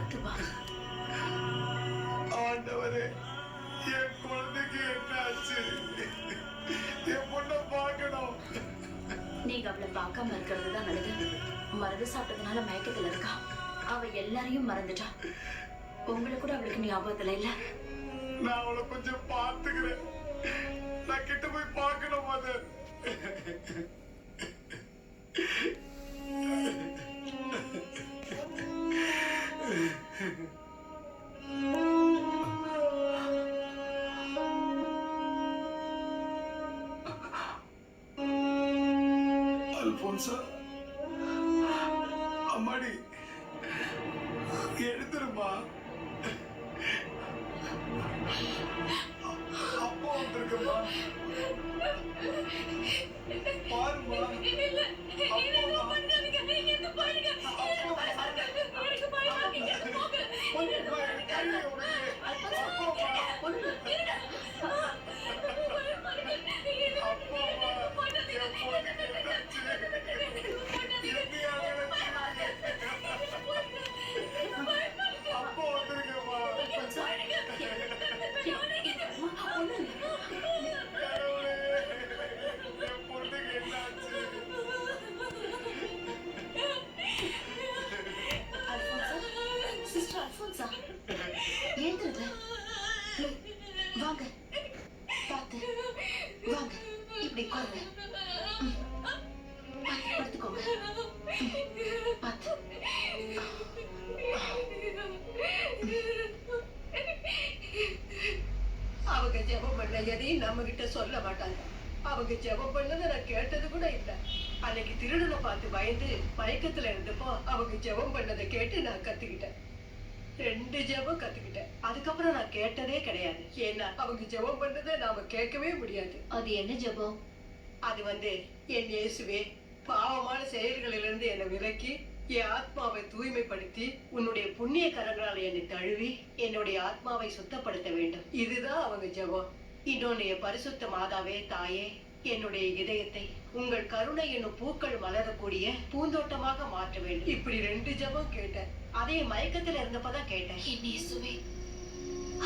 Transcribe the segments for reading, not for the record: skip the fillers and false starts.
பார்த்து வா. ஆண்டவரே, என் குழந்தைக்கு என்ன ஆச்சு? என் பொண்ணை பார்க்கணும். நீங்க அவளை பார்க்காம இருக்கிறது தான் நல்லது. மருந்து சாப்பிட்டதுனால மயக்கத்துல இருக்கா. அவ எல்லாரையும் மறந்துட்டா. உங்களை கூட அவளுக்கு ஞாபகத்துல இல்ல. நான் அவளை கொஞ்சம் பார்த்துக்கிறேன். நான் கிட்ட போய் பார்க்கணும் மதர். அல்போன்சா, அம்மாடி எடுத்துருமா. அப்பா வந்திருக்கமா, பாருமா. வாங்க, பார்த்து வாங்க. இப்படி உட்காருங்க. படுத்துக்கோங்க. பார்த்து. அவங்க ஜெபம் பண்ண எதையும் நம்ம கிட்ட சொல்ல மாட்டாங்க. அவங்க ஜெபம் பண்ணதை நான் கேட்டது கூட இல்ல. அன்னைக்கு திருடனை பார்த்து பயந்து மயக்கத்துல இருந்தப்போ அவங்க ஜெபம் பண்ணதை கேட்டு நான் கத்துக்கிட்டேன். 2 ஜெபம் கத்துக்கிட்டேன். அதுக்கப்புறம் நான் கேட்டதே கிடையாது. ஏன்னா அவங்க ஜெபம் பண்ணதை நாம கேட்கவே முடியாது. அது என்ன ஜெபம்? அது என் இயேசுவே, பாவமான செயல்களிலிருந்து என்னை விலக்கி என் ஆத்மாவை தூய்மைப்படுத்தி உன்னுடைய புண்ணிய கரங்களால் என்னை தழுவி என்னுடைய ஆத்மாவை சுத்தப்படுத்த வேண்டும். இதுதான் அவங்க ஜெபம். இன்னொன்னு, என் பரிசுத்த மாதாவே தாயே, என்னுடைய இதயத்தை உங்கள் கருணை என்னும் பூக்கள் மலரக்கூடிய பூந்தோட்டமாக மாற்ற வேண்டும். இப்படி 2 ஜெபம் கேட்டேன். அதே மயக்கத்துல இருந்தப்பதான் கேட்டேன். என் இயேசுவே,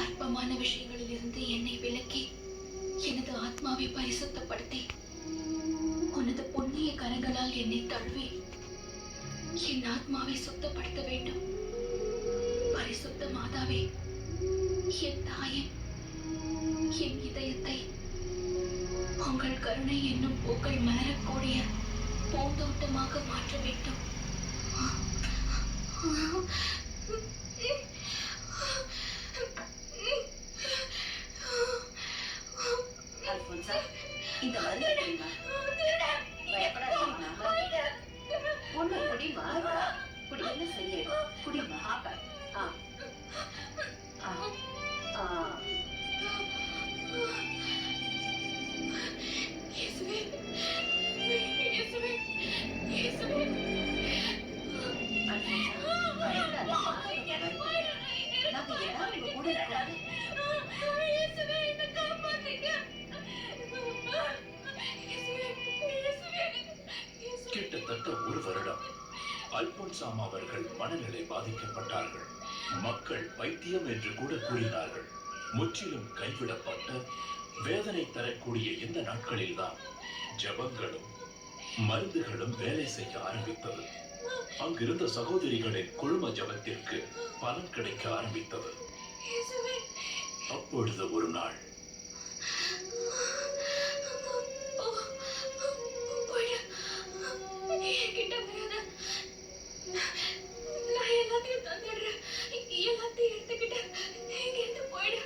அற்பமான விஷயங்களில் இருந்து என்னை விலக்கி எனது ஆத்மாவை பரிசுத்தப்படுத்தி உனது புண்ணிய கரங்களால் என்னை தழுவி என் ஆத்மாவை சுத்தப்படுத்த வேண்டும். பரிசுத்த மாதாவே, என் தாயே, என் இதயத்தை உங்கள் கருணை என்னும் பூக்கள் மலரக்கூடிய பூந்தோட்டமாக மாற்ற வேண்டும். அல்போன்சா, இந்த மருந்து குடிமா. பயப்படாதீங்க. ஒண்ணு குடிமா. குடி, என்ன சரியாயிடும். குடிமா. இயேசுவே, இயேசுவே, இயேசுவே. கிட்டத்தட்ட 1 வருடம் அல்போன்சாமா அவர்கள் மனநிலை பாதிக்கப்பட்டார்கள். மக்கள் பைத்தியம் என்று கூட கூறினார்கள். முற்றிலும் கைவிடப்பட்ட வேதனை தரக்கூடிய இந்த நாட்களில்தான் ஜபங்களும் மருந்துகளும் வேலை செய்ய ஆரம்பித்தது. அங்கிருந்த சகோதரிகளின் குழும ஜபத்திற்கு பலன் கிடைக்க ஆரம்பித்தது. அப்பொழுது ஒரு நாள் எல்லாத்தையும் எடுத்துக்கிட்டு இங்கிருந்து போயிடு.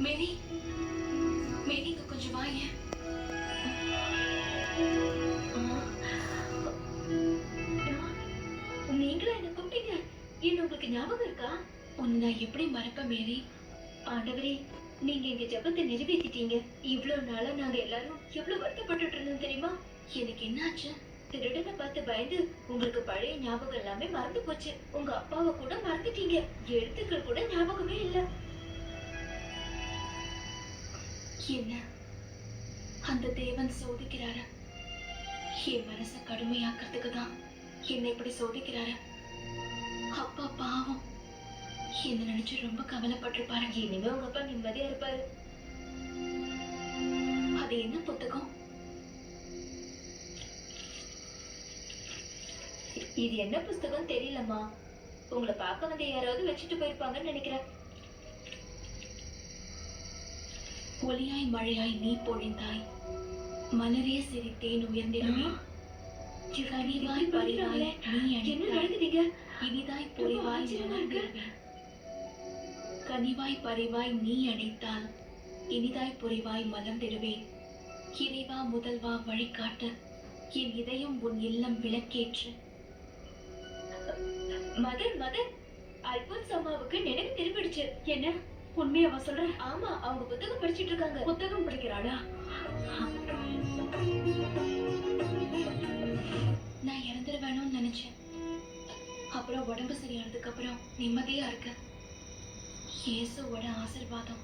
மேரி மேரி இங்க கொஞ்சம் வாங்க. நீங்களும் என்ன கூப்பிட்டீங்க? என்ன உங்களுக்கு ஞாபகம் இருக்கா? உன்னை நான் எப்படி மறப்பேன் மேரி? ஆண்டவரே, நீங்க எங்க ஜெபத்தை நிறைவேற்றிட்டீங்க. இவ்வளவு நாளா நாங்க எல்லாரும் எவ்வளவு வருத்தப்பட்டுட்டு இருந்தோம் தெரியுமா? எனக்கு என்னாச்சு? திருடனை பார்த்து பயந்து உங்களுக்கு பழைய ஞாபகம் எல்லாமே மறந்து போச்சு. உங்க அப்பாவை கூட மறந்துட்டீங்க. எழுத்துக்கள் கூட ஞாபகமே இல்ல. என்ன அந்த தேவன் சோதிக்கிறாரு? என் மனசை கடுமையாக்குறதுக்கு தான் என்னை இப்படி சோதிக்கிறாரு. அப்பா பாவம் என்ன நினைச்சு ரொம்ப கவலைப்பட்டிருப்பாரு. இனிமே உங்க அப்பா நிம்மதியா இருப்பாரு. அது என்ன புத்தகம்? இது என்ன புஸ்தகம் தெரியலம்மா. உங்களை பார்க்க வந்து யாராவது வச்சுட்டு போயிருப்பாங்கன்னு நினைக்கிறேன். ஒளியாய் மழையாய் நீ பொழிந்தாய், மலரே சிரித்தேன் உயர்ந்திருமே. கனிவாய் பரிவாய் நீ அணிந்தாய், இனிதாய் பொறிவாய் மலர்ந்திருமே. கனிவாய் பரிவாய் நீ அணைத்தால் இனிதாய் பொறிவாய் மலர்ந்திடுவேன். இறைவா முதல்வா வழிகாட்டு, என் இதயம் உன் இல்லம் விளக்கேற்று. மதன் மதன், அல்போன்ஸ் அம்மாவுக்கு நினைவு திரும்பிடுச்சு. என்ன உண்மையாவா சொல்ற? ஆமா, அவங்க புத்தகம் படிச்சிட்டு இருக்காங்க. புத்தகம் படிக்கிறாளா? நான் இறந்துருவேணும்னு நினைச்சேன். அப்புறம் உடம்பு சரியானதுக்கு அப்புறம் நிம்மதியா இருக்க. இயேசுவோட ஆசீர்வாதம்.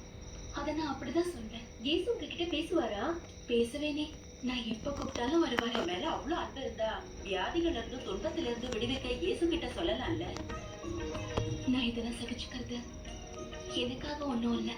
அத நான் அப்படிதான் சொல்றேன். இயேசு உங்ககிட்ட பேசுவாரா? பேசுவேனே. நான் எப்ப கூப்பிட்டாலும் வருவாரு. மேல அவ்வளவு அன்பு இருந்தா வியாதிகள் இருந்து துன்பத்தில இருந்து விடுவிக்க இயேசு கிட்ட சொல்லலாம்ல. நான் இதெல்லாம் சகிச்சுக்கிறது எனக்காக ஒண்ணும் இல்ல.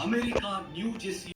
America new Jersey